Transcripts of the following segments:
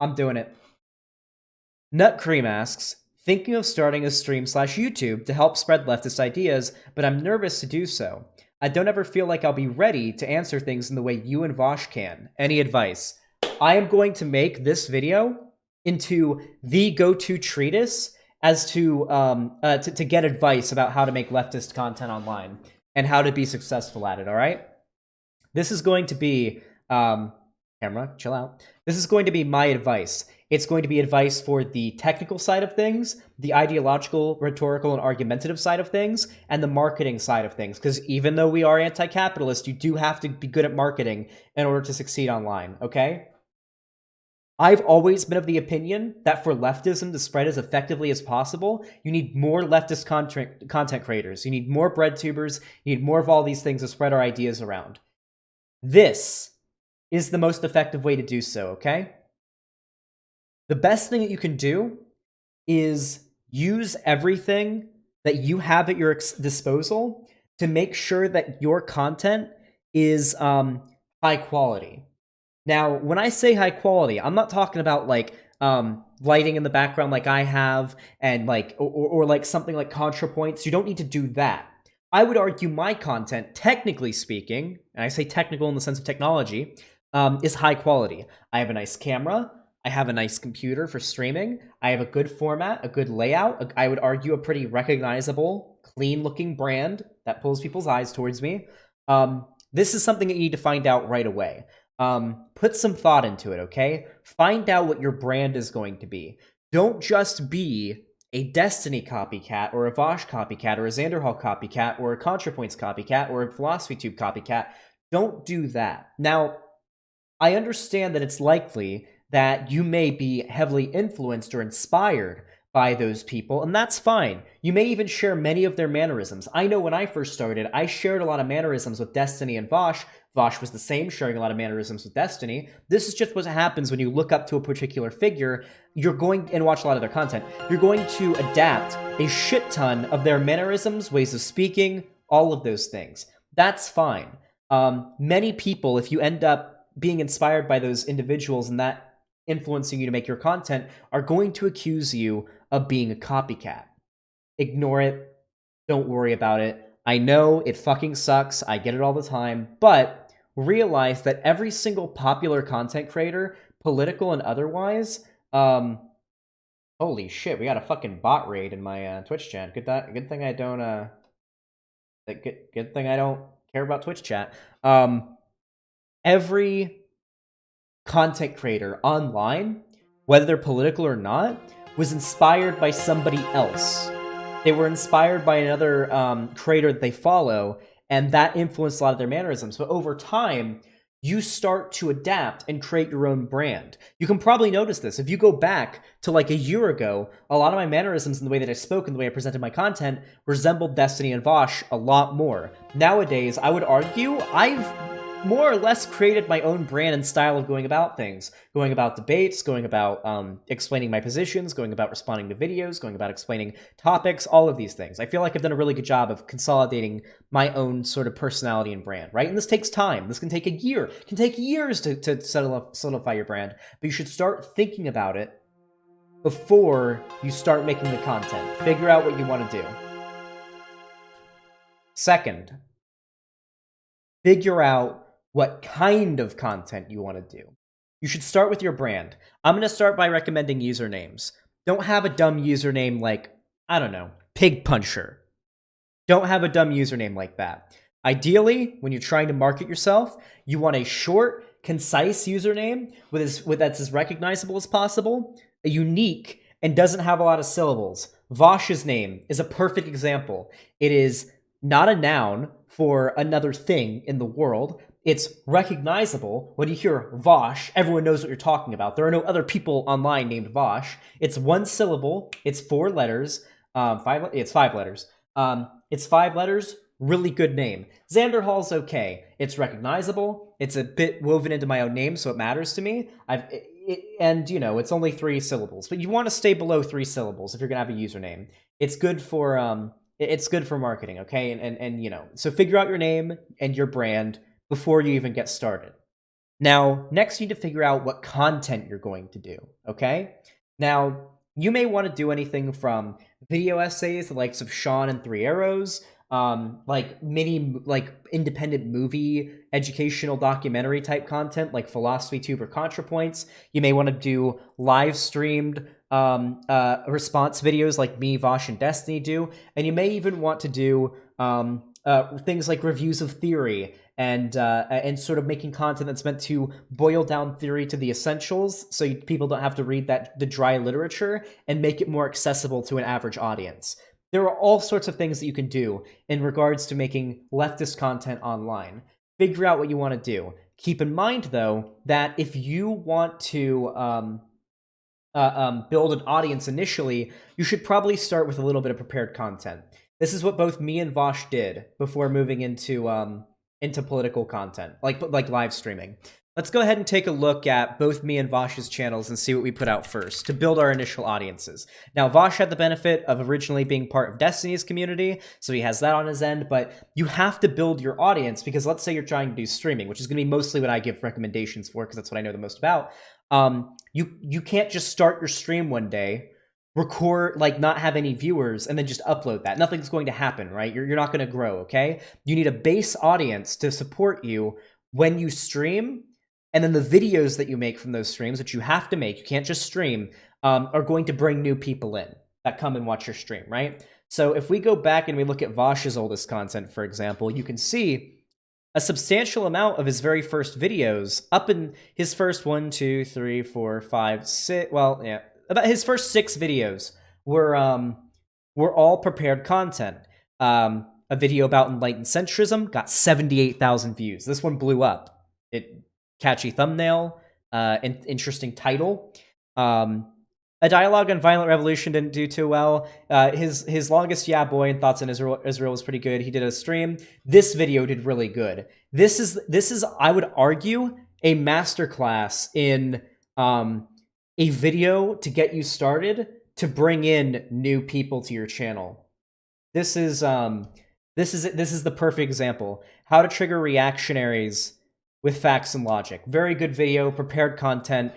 I'm doing it. Nut Cream asks, thinking of starting a stream/YouTube to help spread leftist ideas, but I'm nervous to do so. I don't ever feel like I'll be ready to answer things in the way you and Vosh can. Any advice? I am going to make this video into the go-to treatise as to get advice about how to make leftist content online and how to be successful at it, all right? This is going to be, camera, chill out. This is going to be my advice. It's going to be advice for the technical side of things, the ideological, rhetorical, and argumentative side of things, and the marketing side of things. Because even though we are anti-capitalist, you do have to be good at marketing in order to succeed online, okay? I've always been of the opinion that for leftism to spread as effectively as possible, you need more leftist content creators. You need more Breadtubers. You need more of all these things to spread our ideas around. This is the most effective way to do so, okay? The best thing that you can do is use everything that you have at your disposal to make sure that your content is high quality. Now, when I say high quality, I'm not talking about like lighting in the background like I have and like or like something like ContraPoints. You don't need to do that. I would argue my content, technically speaking, and I say technical in the sense of technology, is high quality. I have a nice camera. I have a nice computer for streaming. I have a good format, a good layout. I would argue a pretty recognizable, clean-looking brand that pulls people's eyes towards me. This is something that you need to find out right away. Put some thought into it, okay? Find out what your brand is going to be. Don't just be a Destiny copycat, or a Vosh copycat, or a Xanderhall copycat, or a ContraPoints copycat, or a PhilosophyTube copycat. Don't do that. Now, I understand that it's likely that you may be heavily influenced or inspired by those people, and that's fine. You may even share many of their mannerisms. I know when I first started, I shared a lot of mannerisms with Destiny and Vosh. Vosh was the same, sharing a lot of mannerisms with Destiny. This is just what happens when you look up to a particular figure. You're going and watch a lot of their content. You're going to adapt a shit ton of their mannerisms, ways of speaking, all of those things. That's fine. Many people, if you end up being inspired by those individuals and that influencing you to make your content, are going to accuse you of being a copycat. Ignore it. Don't worry about it. I know it fucking sucks. I get it all the time. But realize that every single popular content creator, political and otherwise, holy shit, we got a fucking bot raid in my Twitch chat. Good thing I don't good thing I don't care about Twitch chat. Every content creator online, whether they're political or not, was inspired by somebody else. They were inspired by another creator that they follow, and that influenced a lot of their mannerisms. But over time, you start to adapt and create your own brand. You can probably notice this. If you go back to like a year ago, a lot of my mannerisms and the way that I spoke and the way I presented my content resembled Destiny and Vosh a lot more. Nowadays, I would argue I've more or less created my own brand and style of going about things, going about debates, going about explaining my positions, going about responding to videos, going about explaining topics, all of these things. I feel like I've done a really good job of consolidating my own sort of personality and brand, right? And this takes time. This can take a year. It can take years to solidify your brand, but you should start thinking about it before you start making the content. Figure out what you want to do. Second, figure out what kind of content you want to do. You should start with your brand. I'm going to start by recommending usernames. Don't have a dumb username like, I don't know, Pig Puncher. Don't have a dumb username like that. Ideally, when you're trying to market yourself, you want a short, concise username that's as recognizable as possible, a unique, and doesn't have a lot of syllables. Vosh's name is a perfect example. It is not a noun for another thing in the world. It's recognizable. When you hear Vosh, everyone knows what you're talking about. There are no other people online named Vosh. It's one syllable. It's 4 letters. It's 5 letters. It's 5 letters. Really good name. Xanderhall's okay. It's recognizable. It's a bit woven into my own name, so it matters to me. And you know, it's only 3 syllables, but you want to stay below 3 syllables if you're gonna have a username. It's good for marketing, okay? And you know, so figure out your name and your brand before you even get started. Now, next you need to figure out what content you're going to do, okay? Now, you may want to do anything from video essays, the likes of Sean and Three Arrows, like independent movie, educational documentary type content, like Philosophy Tube or ContraPoints. You may want to do live streamed response videos like me, Vosh, and Destiny do, and you may even want to do things like reviews of theory and sort of making content that's meant to boil down theory to the essentials, so people don't have to read the dry literature, and make it more accessible to an average audience. There are all sorts of things that you can do in regards to making leftist content online. Figure out what you want to do. Keep in mind, though, that if you want to build an audience initially, you should probably start with a little bit of prepared content. This is what both me and Vosh did before moving into political content, like live streaming. Let's go ahead and take a look at both me and Vosh's channels and see what we put out first to build our initial audiences. Now, Vosh had the benefit of originally being part of Destiny's community, so he has that on his end, but you have to build your audience because let's say you're trying to do streaming, which is going to be mostly what I give recommendations for because that's what I know the most about. You can't just start your stream one day, record, like not have any viewers, and then just upload that. Nothing's going to happen, right? You're not going to grow, okay? You need a base audience to support you when you stream, and then the videos that you make from those streams, which you have to make, you can't just stream, are going to bring new people in that come and watch your stream, right? So if we go back and we look at Vosh's oldest content, for example, you can see a substantial amount of his very first videos, up in his first 1, 2, 3, 4, 5, 6, well, yeah, about his first 6 videos were all prepared content. A video about enlightened centrism got 78,000 views. This one blew up. Catchy thumbnail, interesting title. A dialogue on violent revolution didn't do too well. His longest yeah boy and thoughts on Israel was pretty good. He did a stream. This video did really good. This is I would argue a masterclass in a video to get you started to bring in new people to your channel. This is the perfect example. How to trigger reactionaries with facts and logic. Very good video, prepared content.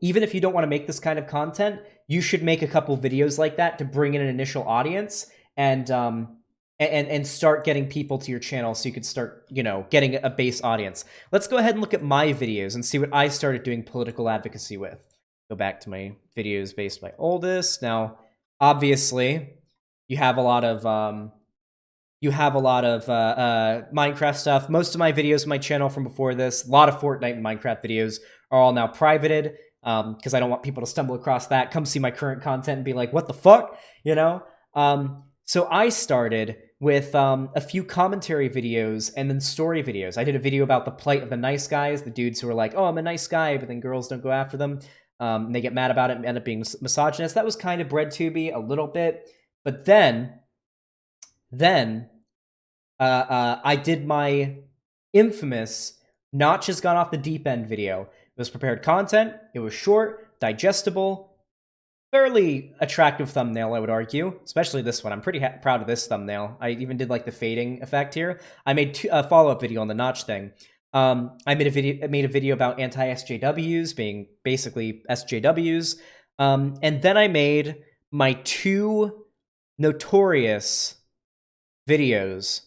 Even if you don't want to make this kind of content, you should make a couple videos like that to bring in an initial audience and start getting people to your channel so you could start, getting a base audience. Let's go ahead and look at my videos and see what I started doing political advocacy with. Go back to my videos based by oldest. Now, obviously, you have a lot of Minecraft stuff. Most of my videos on my channel from before this, a lot of Fortnite and Minecraft videos, are all now privated because I don't want people to stumble across that, come see my current content and be like, what the fuck? So I started with a few commentary videos and then story videos. I did a video about the plight of the nice guys, the dudes who are like, oh, I'm a nice guy, but then girls don't go after them. And they get mad about it and end up being misogynist. That was kind of Breadtube a little bit. But then I did my infamous Notch has gone off the deep end video. It was prepared content. It was short, digestible, fairly attractive thumbnail, I would argue, especially this one. I'm pretty proud of this thumbnail. I even did like the fading effect here. I made a follow-up video on the Notch thing. I made a video about anti-SJWs being basically SJWs. And then I made my 2 notorious videos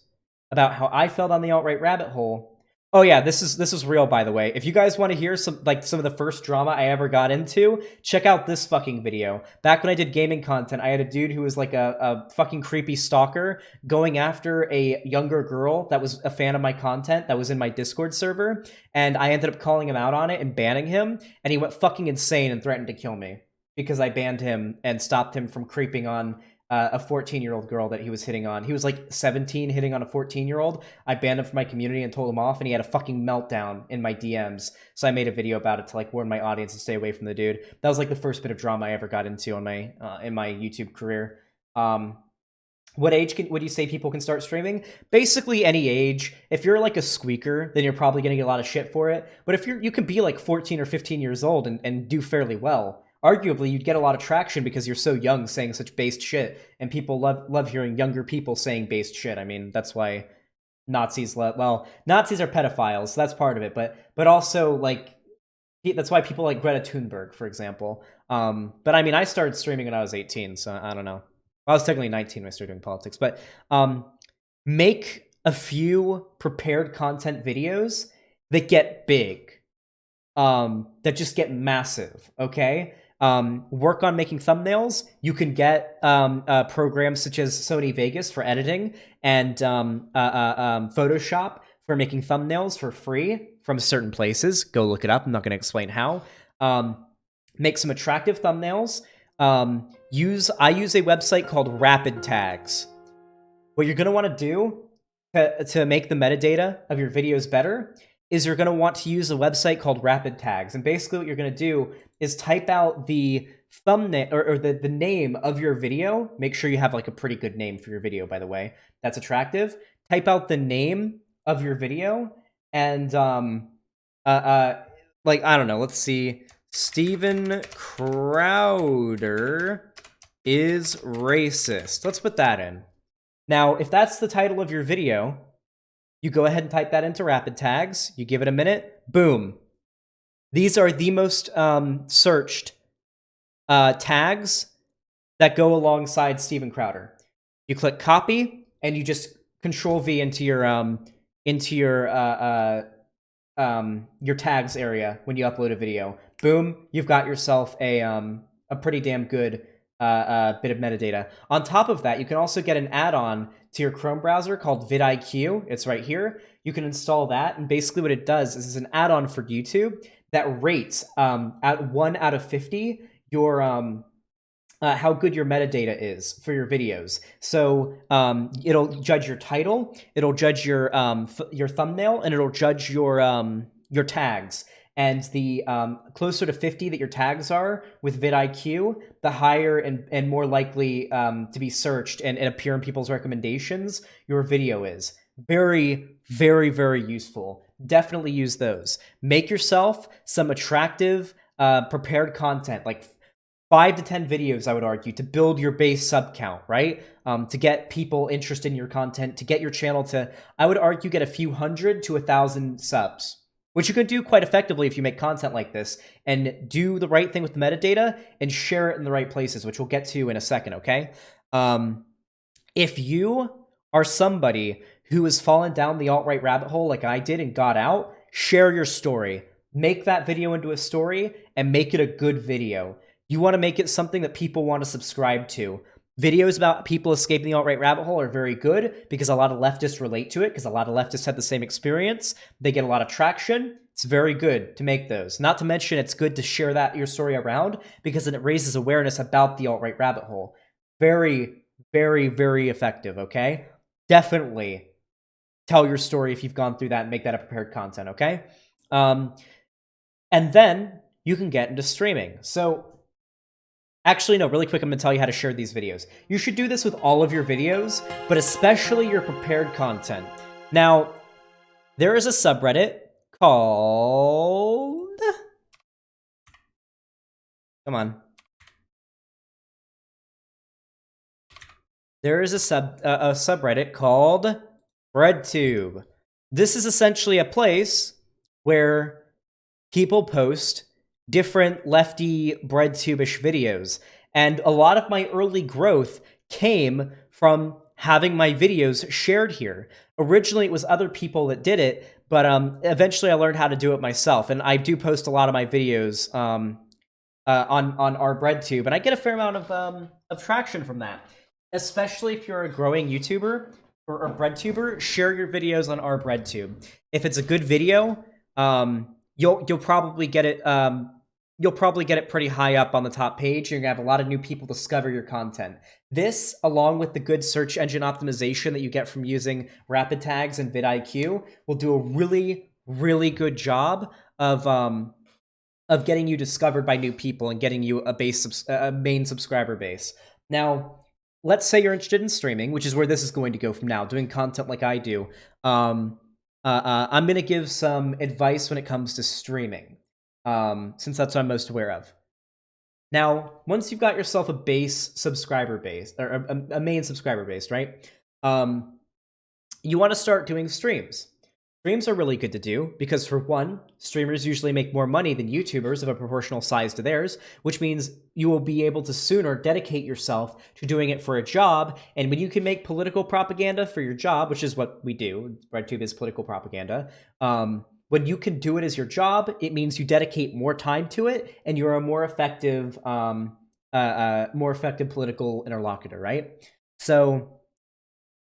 about how I fell down the alt-right rabbit hole. Oh yeah, this is real, by the way. If you guys want to hear some of the first drama I ever got into, check out this fucking video. Back when I did gaming content, I had a dude who was like a fucking creepy stalker going after a younger girl that was a fan of my content that was in my Discord server, and I ended up calling him out on it and banning him, and he went fucking insane and threatened to kill me because I banned him and stopped him from creeping on a 14-year-old girl that he was hitting on. He was like 17 hitting on a 14-year-old. I banned him from my community and told him off, and he had a fucking meltdown in my DMs. So I made a video about it to like warn my audience to stay away from the dude. That was like the first bit of drama I ever got into on my in my YouTube career. What age would you say people can start streaming? Basically any age. If you're like a squeaker, then you're probably going to get a lot of shit for it. But if you can be like 14 or 15 years old and do fairly well, arguably you'd get a lot of traction because you're so young saying such based shit, and people love hearing younger people saying based shit. I mean, that's why Nazis. Well, Nazis are pedophiles, so that's part of it. But also like that's why people like Greta Thunberg, for example. But I mean, I started streaming when I was 18, so I don't know. I was technically 19 when I started doing politics, but make a few prepared content videos that get big, that just get massive, okay? Work on making thumbnails. You can get programs such as Sony Vegas for editing and Photoshop for making thumbnails for free from certain places. Go look it up. I'm not going to explain how. Make some attractive thumbnails. I use a website called Rapid Tags. What you're going to want to do to make the metadata of your videos better is you're going to want to use a website called Rapid Tags. And basically what you're going to do is type out the thumbnail or the name of your video. Make sure you have like a pretty good name for your video, by the way. That's attractive. Type out the name of your video and like, I don't know, let's see. Steven Crowder is racist. Let's put that in. Now, if that's the title of your video, you go ahead and type that into Rapid Tags. You give it a minute. Boom. These are the most searched tags that go alongside Steven Crowder. You click copy, and you just Control V into your tags area when you upload a video. Boom, you've got yourself a pretty damn good bit of metadata. On top of that, you can also get an add-on to your Chrome browser called vidIQ. It's right here. You can install that, and basically what it does is it's an add-on for YouTube that rates at 1 out of 50 your how good your metadata is for your videos. So it'll judge your title, it'll judge your thumbnail, and it'll judge your tags. And the closer to 50 that your tags are with vidIQ, the higher and more likely to be searched and appear in people's recommendations your video is. Very, very, very useful. Definitely use those. Make yourself some attractive, prepared content, like 5 to 10 videos, I would argue, to build your base sub count, right? To get people interested in your content, to get your channel to, I would argue, get a few hundred to 1,000 subs. Which you can do quite effectively if you make content like this and do the right thing with the metadata and share it in the right places, which we'll get to in a second, okay? If you are somebody who has fallen down the alt-right rabbit hole like I did and got out, share your story. Make that video into a story and make it a good video. You want to make it something that people want to subscribe to. Videos about people escaping the alt-right rabbit hole are very good because a lot of leftists relate to it because a lot of leftists have the same experience. They get a lot of traction. It's very good to make those. Not to mention it's good to share your story around because then it raises awareness about the alt-right rabbit hole. Very, very, very effective, okay? Definitely tell your story if you've gone through that and make that a prepared content, okay? And then you can get into streaming. So actually, no, really quick, I'm going to tell you how to share these videos. You should do this with all of your videos, but especially your prepared content. Now, there is a subreddit called... Come on. There is a subreddit called Breadtube. This is essentially a place where people post different lefty Breadtube-ish videos. And a lot of my early growth came from having my videos shared here. Originally, it was other people that did it, but eventually I learned how to do it myself. And I do post a lot of my videos on our Breadtube, and I get a fair amount of traction from that. Especially if you're a growing YouTuber or Breadtuber, share your videos on our Breadtube. If it's a good video, you'll probably get it. You'll probably get it pretty high up on the top page. You're gonna have a lot of new people discover your content. This, along with the good search engine optimization that you get from using Rapid Tags and vidIQ, will do a really, really good job of getting you discovered by new people and getting you a main subscriber base. Now, let's say you're interested in streaming, which is where this is going to go from now, doing content like I do. I'm going to give some advice when it comes to streaming. Since that's what I'm most aware of. Now, once you've got yourself a base subscriber base, or a main subscriber base, right? you want to start doing streams. Streams are really good to do because, for one, streamers usually make more money than YouTubers of a proportional size to theirs, which means you will be able to sooner dedicate yourself to doing it for a job. And when you can make political propaganda for your job, which is what we do, Breadtube is political propaganda. When you can do it as your job, it means you dedicate more time to it, and you're a more effective political interlocutor, right? So,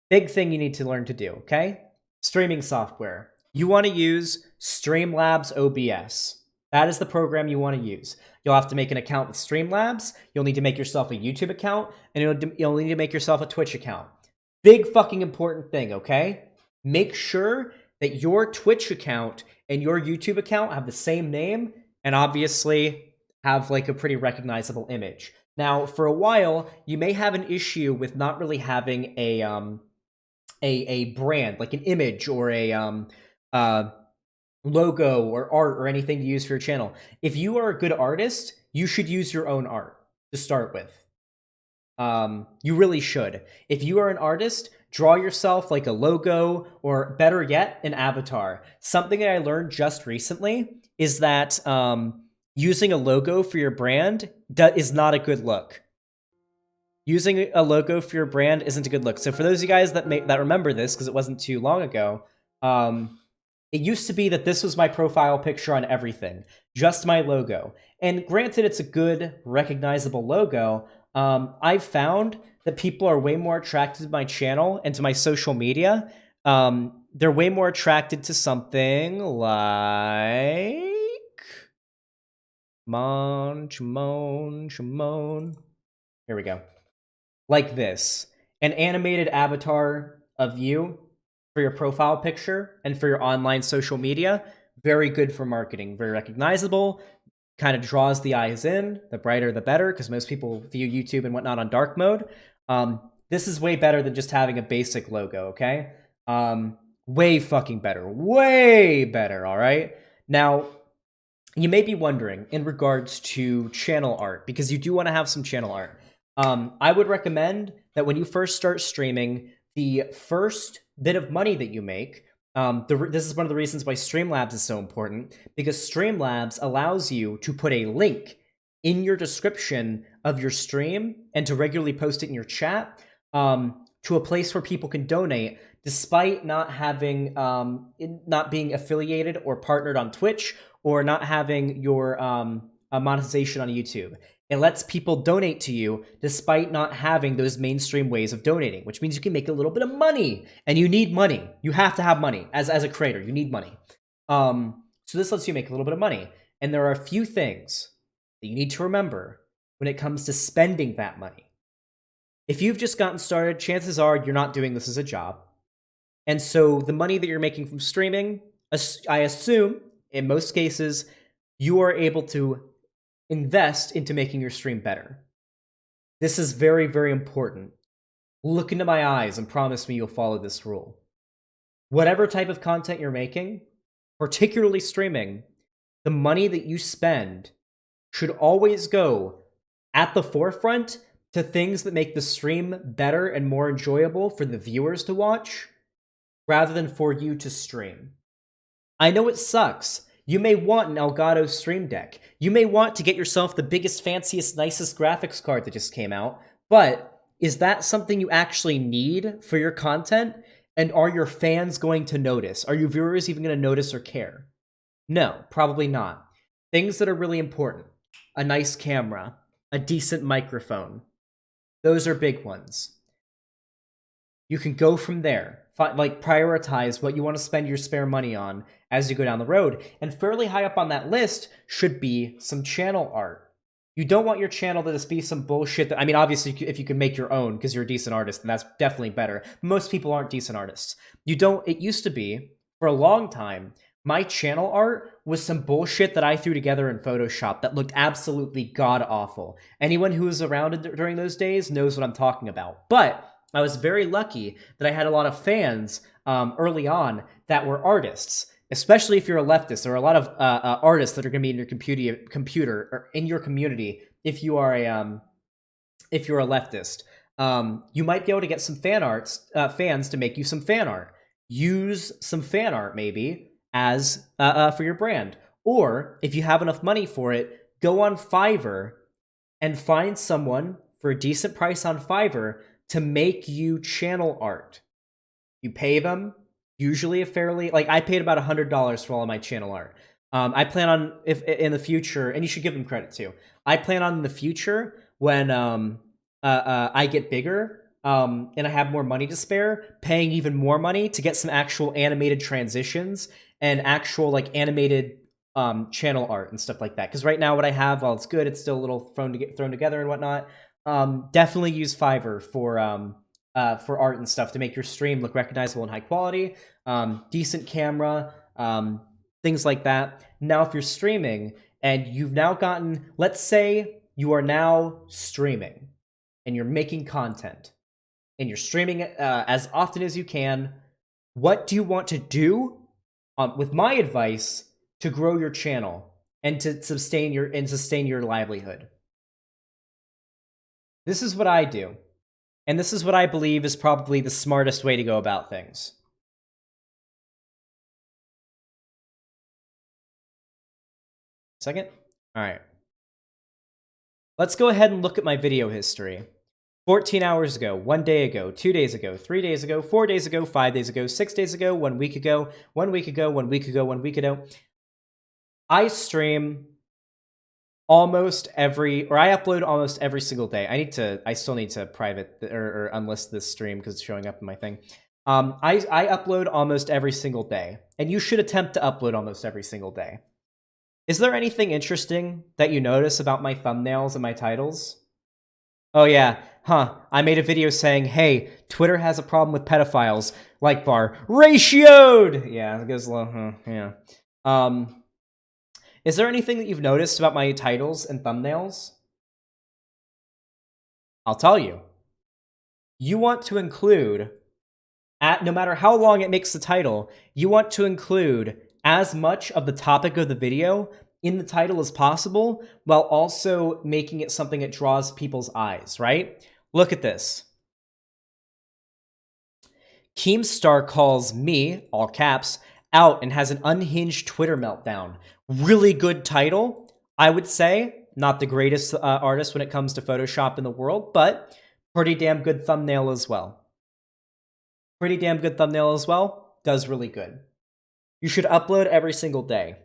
big thing you need to learn to do, okay? Streaming software. You want to use Streamlabs OBS. That is the program you want to use. You'll have to make an account with Streamlabs. You'll need to make yourself a YouTube account, and you'll need to make yourself a Twitch account. Big fucking important thing, okay? Make sure that your Twitch account and your YouTube account have the same name, and obviously have like a pretty recognizable image. Now, for a while, you may have an issue with not really having a brand, like an image or a logo or art or anything to use for your channel. If you are a good artist, you should use your own art to start with. You really should. If you are an artist, draw yourself like a logo, or better yet, an avatar. Something that I learned just recently is that using a logo for your brand is not a good look. Using a logo for your brand isn't a good look. So for those of you guys that remember this, because it wasn't too long ago, it used to be that this was my profile picture on everything, just my logo. And granted, it's a good, recognizable logo. I've found that people are way more attracted to my channel and to my social media. They're way more attracted to something like Shimon. Here we go. Like this. An animated avatar of you for your profile picture and for your online social media. Very good for marketing. Very recognizable. Kind of draws the eyes in. The brighter, the better, because most people view YouTube and whatnot on dark mode. This is way better than just having a basic logo, okay? Way fucking better. Way better, all right? Now, you may be wondering in regards to channel art, because you do want to have some channel art. I would recommend that when you first start streaming, the first bit of money that you make, this is one of the reasons why Streamlabs is so important, because Streamlabs allows you to put a link in your description of your stream and to regularly post it in your chat to a place where people can donate, despite not having not being affiliated or partnered on Twitch, or not having your monetization on YouTube. It lets people donate to you despite not having those mainstream ways of donating, which means you can make a little bit of money. And you need money. You have to have money. As a creator, you need money. So this lets you make a little bit of money. And there are a few things that you need to remember when it comes to spending that money. If you've just gotten started, chances are you're not doing this as a job. And so the money that you're making from streaming, I assume, in most cases, you are able to invest into making your stream better. This is very, very important. Look into my eyes and promise me you'll follow this rule. Whatever type of content you're making, particularly streaming, the money that you spend should always go at the forefront to things that make the stream better and more enjoyable for the viewers to watch, rather than for you to stream. I know it sucks. You may want an Elgato Stream Deck. You may want to get yourself the biggest, fanciest, nicest graphics card that just came out, but is that something you actually need for your content? And are your fans going to notice? Are your viewers even going to notice or care? No, probably not. Things that are really important. A nice camera. A decent microphone. Those are big ones. You can go from there. Like, prioritize what you want to spend your spare money on as you go down the road. And fairly high up on that list should be some channel art. You don't want your channel to just be some bullshit that, I mean, obviously, if you can make your own because you're a decent artist, then that's definitely better. Most people aren't decent artists. It used to be, for a long time, my channel art was some bullshit that I threw together in Photoshop that looked absolutely god-awful. Anyone who was around during those days knows what I'm talking about. But I was very lucky that I had a lot of fans early on that were artists, especially if you're a leftist. There are a lot of artists that are going to be in your computer or in your community if you are a leftist. You might be able to get some fans to make you some fan art. use some fan art maybe as for your brand. Or if you have enough money for it, go on Fiverr and find someone for a decent price on Fiverr to make you channel art. You pay them, usually a fairly, like, I paid about $100 for all of my channel art. I plan on, if in the future, and you should give them credit too. I plan on in the future when I get bigger and I have more money to spare, paying even more money to get some actual animated transitions and actual like animated channel art and stuff like that. Because right now, what I have, while it's good, it's still a little thrown together and whatnot. Definitely use Fiverr for art and stuff to make your stream look recognizable and high quality, decent camera, things like that. Now, if you're streaming and you've now gotten, let's say you are now streaming and you're making content and you're streaming as often as you can, what do you want to do? With my advice, to grow your channel and to sustain your livelihood. This is what I do. And this is what I believe is probably the smartest way to go about things. Second? All right. Let's go ahead and look at my video history. 14 hours ago, 1 day ago, 2 days ago, 3 days ago, 4 days ago, 5 days ago, 6 days ago, 1 week ago, 1 week ago, 1 week ago, 1 week ago. I stream almost every, or I upload almost every single day. I still need to private or unlist this stream because it's showing up in my thing. I upload almost every single day, and you should attempt to upload almost every single day. Is there anything interesting that you notice about my thumbnails and my titles? Oh yeah, I made a video saying, hey, Twitter has a problem with pedophiles. Like bar ratioed. Yeah, it goes low. Yeah. Is there anything that you've noticed about my titles and thumbnails? I'll tell you. You want to include, no matter how long it makes the title, you want to include as much of the topic of the video in the title as possible, while also making it something that draws people's eyes, right? Look at this. Keemstar calls me, all caps, out and has an unhinged Twitter meltdown. Really good title, I would say. Not the greatest artist when it comes to Photoshop in the world, but pretty damn good thumbnail as well. Pretty damn good thumbnail as well. Does really good. You should upload every single day.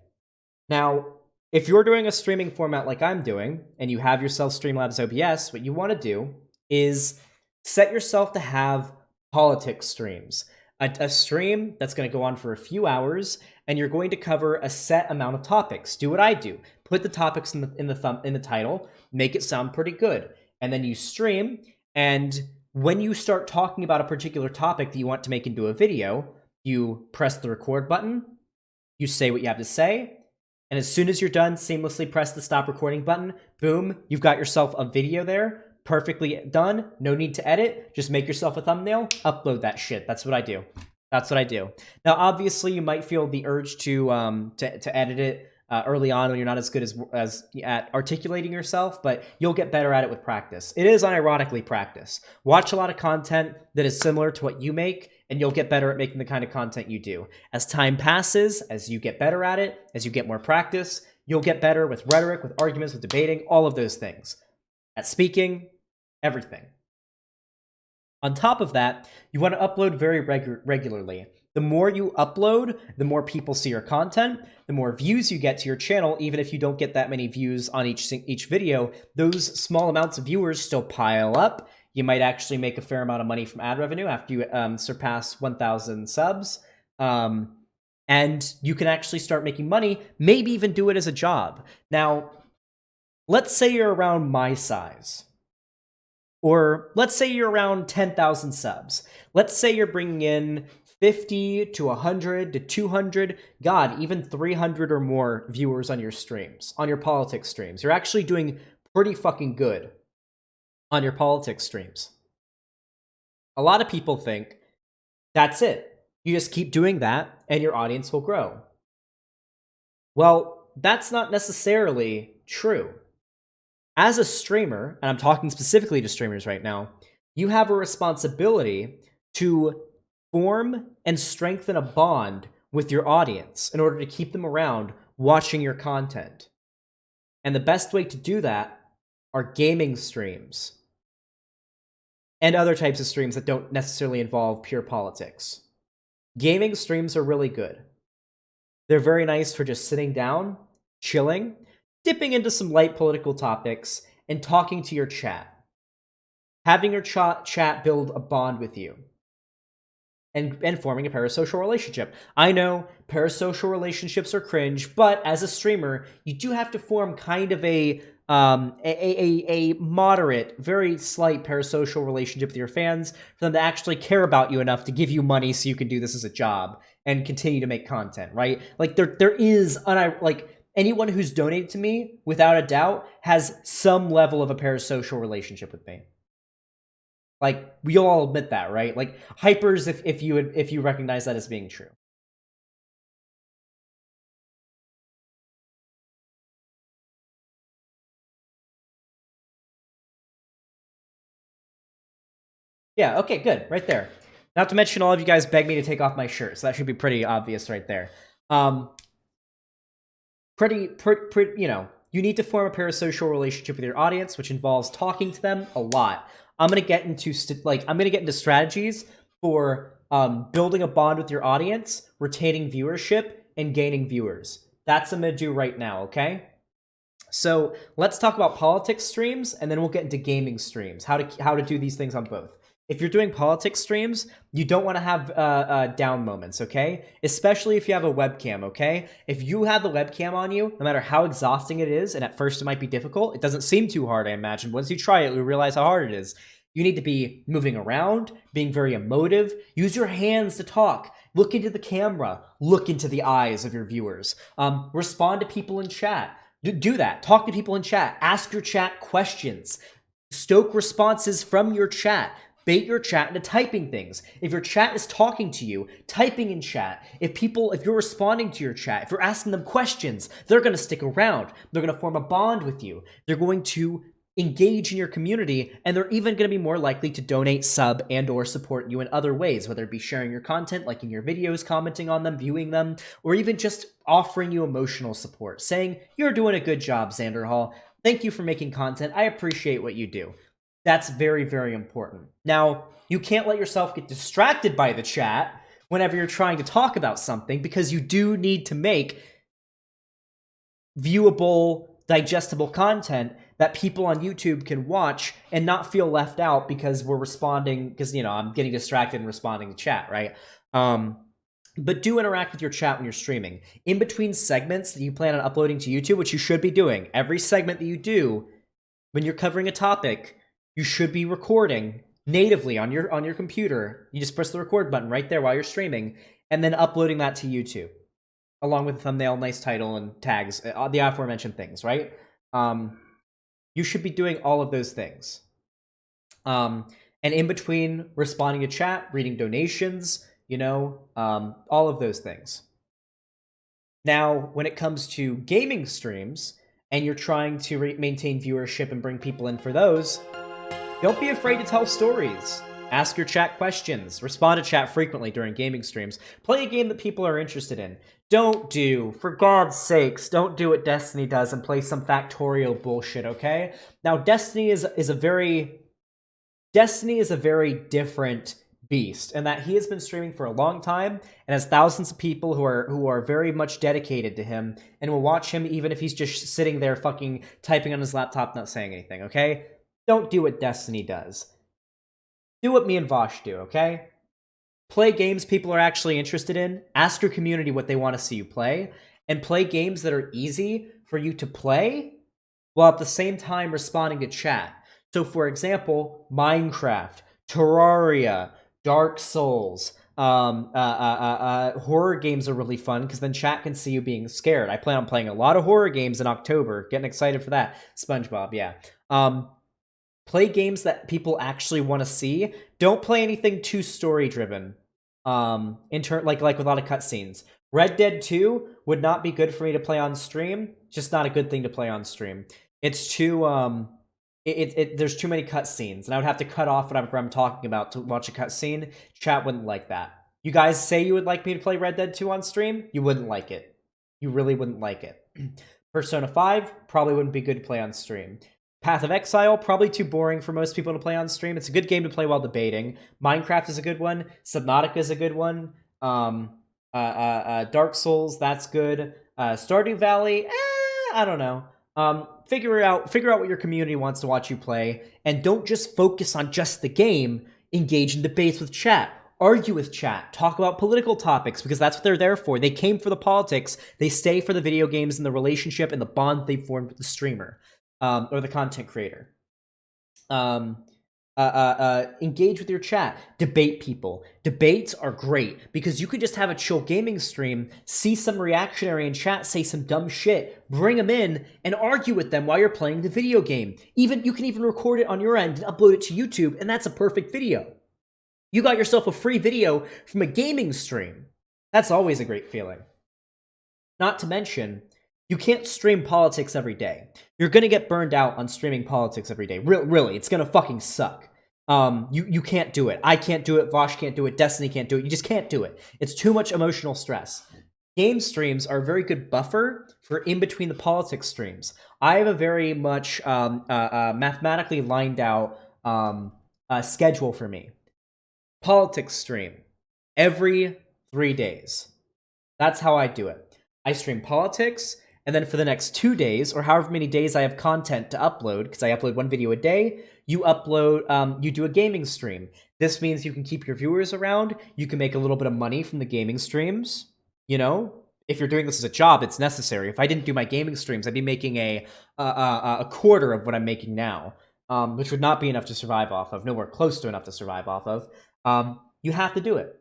Now, if you're doing a streaming format like I'm doing, and you have yourself Streamlabs OBS, what you want to do is set yourself to have politics streams. A stream that's going to go on for a few hours, and you're going to cover a set amount of topics. Do what I do. Put the topics in the title, make it sound pretty good, and then you stream. And when you start talking about a particular topic that you want to make into a video, you press the record button, you say what you have to say, and as soon as you're done, seamlessly press the stop recording button. Boom, you've got yourself a video there. Perfectly done. No need to edit. Just make yourself a thumbnail, upload that shit. That's what I do. That's what I do. Now, obviously, you might feel the urge to edit it early on when you're not as good as at articulating yourself, but you'll get better at it with practice. It is unironically practice. Watch a lot of content that is similar to what you make, and you'll get better at making the kind of content you do. As time passes, as you get better at it, as you get more practice, you'll get better with rhetoric, with arguments, with debating, all of those things. At speaking, everything. On top of that, you want to upload very regularly. The more you upload, the more people see your content, the more views you get to your channel. Even if you don't get that many views on each video, those small amounts of viewers still pile up. You might actually make a fair amount of money from ad revenue after you surpass 1,000 subs. And you can actually start making money, maybe even do it as a job. Now, let's say you're around my size. Or let's say you're around 10,000 subs. Let's say you're bringing in 50 to 100 to 200, God, even 300 or more viewers on your streams, on your politics streams. You're actually doing pretty fucking good on your politics streams. A lot of people think that's it. You just keep doing that and your audience will grow. Well, that's not necessarily true. As a streamer, and I'm talking specifically to streamers right now, you have a responsibility to Form and strengthen a bond with your audience in order to keep them around watching your content. And the best way to do that are gaming streams and other types of streams that don't necessarily involve pure politics. Gaming streams are really good. They're very nice for just sitting down, chilling, dipping into some light political topics, and talking to your chat. Having your chat build a bond with you. And forming a parasocial relationship. I know parasocial relationships are cringe, but as a streamer, you do have to form kind of a moderate, very slight parasocial relationship with your fans for them to actually care about you enough to give you money so you can do this as a job and continue to make content, right? Like there is like anyone who's donated to me, without a doubt, has some level of a parasocial relationship with me. Like, we all admit that, right? Like, hypers, if you recognize that as being true. Yeah, okay, good. Right there. Not to mention all of you guys beg me to take off my shirt, so that should be pretty obvious right there. Pretty, you know, you need to form a parasocial relationship with your audience, which involves talking to them a lot. I'm gonna get into strategies for building a bond with your audience, retaining viewership, and gaining viewers. That's what I'm gonna do right now, okay? So let's talk about politics streams, and then we'll get into gaming streams. How to do these things on both. If you're doing politics streams, you don't want to have down moments, okay? Especially if you have a webcam, okay? If you have the webcam on you, no matter how exhausting it is, and at first it might be difficult, it doesn't seem too hard, I imagine. Once you try it, you'll realize how hard it is. You need to be moving around, being very emotive. Use your hands to talk. Look into the camera. Look into the eyes of your viewers. Respond to people in chat. Do that. Talk to people in chat. Ask your chat questions. Stoke responses from your chat. Bait your chat into typing things. If your chat is talking to you, typing in chat. If you're responding to your chat, if you're asking them questions, they're going to stick around. They're going to form a bond with you. They're going to engage in your community, and they're even going to be more likely to donate, sub, and or support you in other ways, whether it be sharing your content, liking your videos, commenting on them, viewing them, or even just offering you emotional support, saying, "You're doing a good job, Xander Hall. Thank you for making content. I appreciate what you do." That's very, very important. Now, you can't let yourself get distracted by the chat whenever you're trying to talk about something, because you do need to make viewable, digestible content that people on YouTube can watch and not feel left out because we're responding, because, you know, I'm getting distracted and responding to chat, right? But do interact with your chat when you're streaming. In between segments that you plan on uploading to YouTube, which you should be doing, every segment that you do, when you're covering a topic, you should be recording natively on your computer. You just press the record button right there while you're streaming, and then uploading that to YouTube, along with a thumbnail, nice title, and tags, the aforementioned things, right? You should be doing all of those things. And in between responding to chat, reading donations, you know, all of those things. Now, when it comes to gaming streams, and you're trying to maintain viewership and bring people in for those, don't be afraid to tell stories. Ask your chat questions. Respond to chat frequently during gaming streams. Play a game that people are interested in. For God's sakes, don't do what Destiny does and play some factorial bullshit, okay? Now, Destiny is a very different beast, and that he has been streaming for a long time and has thousands of people who are very much dedicated to him and will watch him even if he's just sitting there fucking typing on his laptop, not saying anything, okay? Don't do what Destiny does. Do what me and Vosh do, okay? Play games people are actually interested in. Ask your community what they want to see you play. And play games that are easy for you to play while at the same time responding to chat. So, for example, Minecraft, Terraria, Dark Souls, horror games are really fun because then chat can see you being scared. I plan on playing a lot of horror games in October. Getting excited for that. SpongeBob, yeah. Play games that people actually want to see. Don't play anything too story driven. Like with a lot of cutscenes. Red Dead 2 would not be good for me to play on stream. Just not a good thing to play on stream. It's too there's too many cutscenes, and I would have to cut off whatever I'm talking about to watch a cutscene. Chat wouldn't like that. You guys say you would like me to play Red Dead 2 on stream? You wouldn't like it. You really wouldn't like it. Persona 5 probably wouldn't be good to play on stream. Path of Exile, probably too boring for most people to play on stream. It's a good game to play while debating. Minecraft is a good one. Subnautica is a good one. Dark Souls, that's good. Stardew Valley, I don't know. Figure out what your community wants to watch you play, and don't just focus on just the game. Engage in debates with chat. Argue with chat. Talk about political topics, because that's what they're there for. They came for the politics. They stay for the video games and the relationship and the bond they formed with the streamer or the content creator. Engage with your chat. Debate people. Debates are great because you could just have a chill gaming stream, see some reactionary in chat say some dumb shit, bring them in, and argue with them while you're playing the video game. You can even record it on your end and upload it to YouTube, and that's a perfect video. You got yourself a free video from a gaming stream. That's always a great feeling. Not to mention, you can't stream politics every day. You're gonna get burned out on streaming politics every day. Really, it's gonna fucking suck. You can't do it. I can't do it. Vosh can't do it. Destiny can't do it. You just can't do it. It's too much emotional stress. Game streams are a very good buffer for in between the politics streams. I have a very much mathematically lined out schedule for me. Politics stream every 3 days. That's how I do it. I stream politics, and then for the next 2 days, or however many days I have content to upload, because I upload one video a day, you do a gaming stream. This means you can keep your viewers around. You can make a little bit of money from the gaming streams. You know, if you're doing this as a job, it's necessary. If I didn't do my gaming streams, I'd be making a quarter of what I'm making now, which would not be enough to survive off of. Nowhere close to enough to survive off of. You have to do it.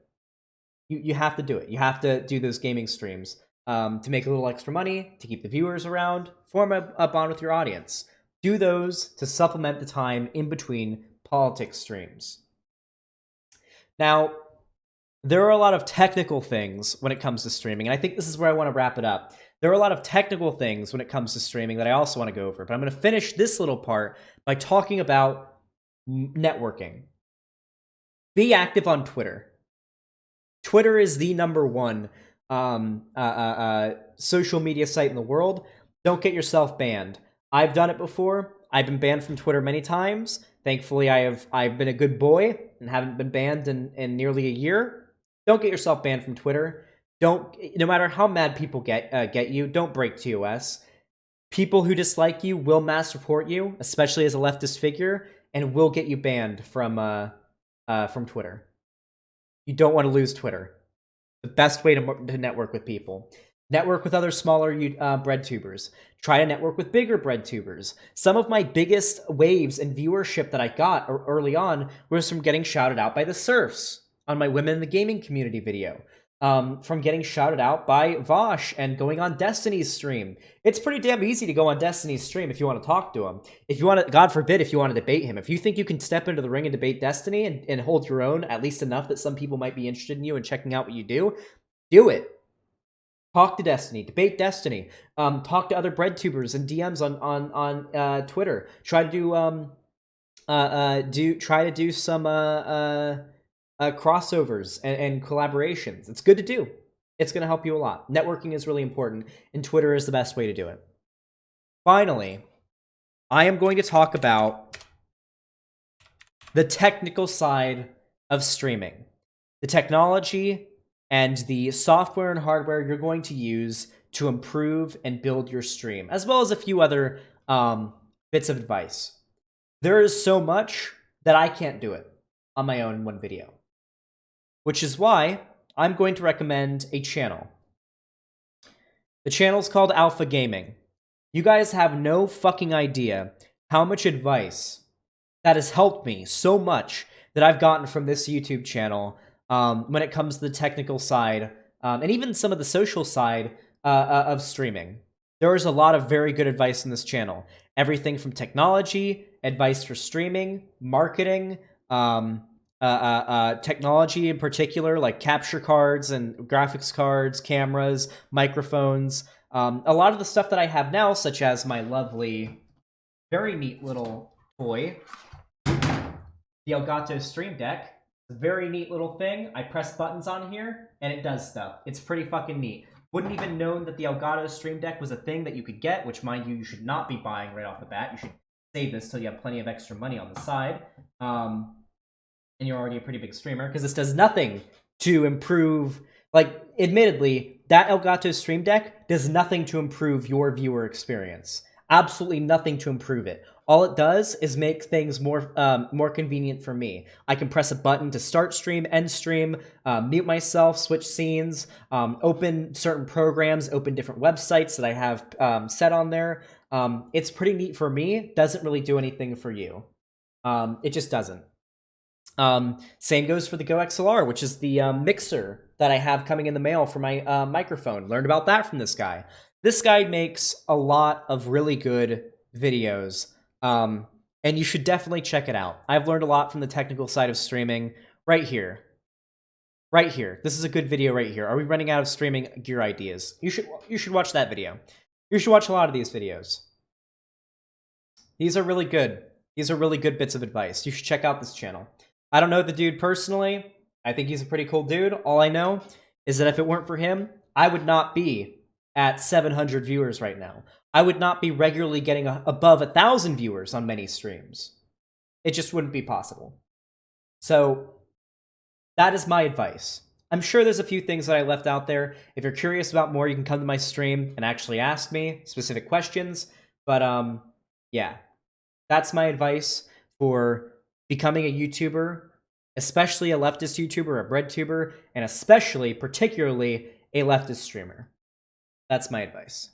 You have to do it. You have to do those gaming streams to make a little extra money, to keep the viewers around, form a bond with your audience. Do those to supplement the time in between politics streams. Now, there are a lot of technical things when it comes to streaming, and I think this is where I want to wrap it up. There are a lot of technical things when it comes to streaming that I also want to go over, but I'm going to finish this little part by talking about networking. Be active on Twitter. Twitter is the #1 social media site in the world. Don't get yourself banned. I've done it before. I've been banned from Twitter many times. Thankfully, I've been a good boy and haven't been banned in nearly a year. Don't get yourself banned from Twitter. No matter how mad people get you, don't break TOS. People who dislike you will mass report you, especially as a leftist figure, and will get you banned from Twitter. You don't want to lose Twitter. The best way to network with people. Network with other smaller Breadtubers. Try to network with bigger Breadtubers. Some of my biggest waves in viewership that I got early on was from getting shouted out by the Surfs on my Women in the Gaming Community video. From getting shouted out by Vosh and going on Destiny's stream. It's pretty damn easy to go on Destiny's stream if you want to talk to him. If you want to, God forbid, if you want to debate him. If you think you can step into the ring and debate Destiny and hold your own, at least enough that some people might be interested in you and checking out what you do it. Talk to Destiny, debate Destiny. Talk to other Breadtubers and DMs on Twitter. Try to do some crossovers and collaborations. It's good to do. It's going to help you a lot. Networking is really important, and Twitter is the best way to do it. Finally, I am going to talk about the technical side of streaming. The technology and the software and hardware you're going to use to improve and build your stream, as well as a few other bits of advice. There is so much that I can't do it on my own in one video, which is why I'm going to recommend a channel. The channel's called Alpha Gaming. You guys have no fucking idea how much advice that has helped me so much that I've gotten from this YouTube channel when it comes to the technical side and even some of the social side of streaming. There is a lot of very good advice in this channel. Everything from technology, advice for streaming, marketing, technology in particular, like capture cards and graphics cards, cameras, microphones. A lot of the stuff that I have now, such as my lovely, very neat little toy, the Elgato Stream Deck. It's a very neat little thing. I press buttons on here, and it does stuff. It's pretty fucking neat. Wouldn't even known that the Elgato Stream Deck was a thing that you could get, which, mind you, you should not be buying right off the bat. You should save this till you have plenty of extra money on the side. And you're already a pretty big streamer, because this does nothing to improve... Like, admittedly, that Elgato Stream Deck does nothing to improve your viewer experience. Absolutely nothing to improve it. All it does is make things more convenient for me. I can press a button to start stream, end stream, mute myself, switch scenes, open certain programs, open different websites that I have set on there. It's pretty neat for me. Doesn't really do anything for you. It just doesn't. Same goes for the Go XLR, which is the mixer that I have coming in the mail for my microphone. Learned about that from this guy. This guy makes a lot of really good videos, and you should definitely check it out. I've learned a lot from the technical side of streaming right here. Right here. This is a good video right here. Are we running out of streaming gear ideas? You should watch that video. You should watch a lot of these videos. These are really good. These are really good bits of advice. You should check out this channel. I don't know the dude personally. I think he's a pretty cool dude. All I know is that if it weren't for him, I would not be at 700 viewers right now. I would not be regularly getting above 1,000 viewers on many streams. It just wouldn't be possible. So that is my advice. I'm sure there's a few things that I left out there. If you're curious about more, you can come to my stream and actually ask me specific questions. But yeah, that's my advice for becoming a YouTuber, especially a leftist YouTuber, a Breadtuber, and especially, particularly, a leftist streamer. That's my advice.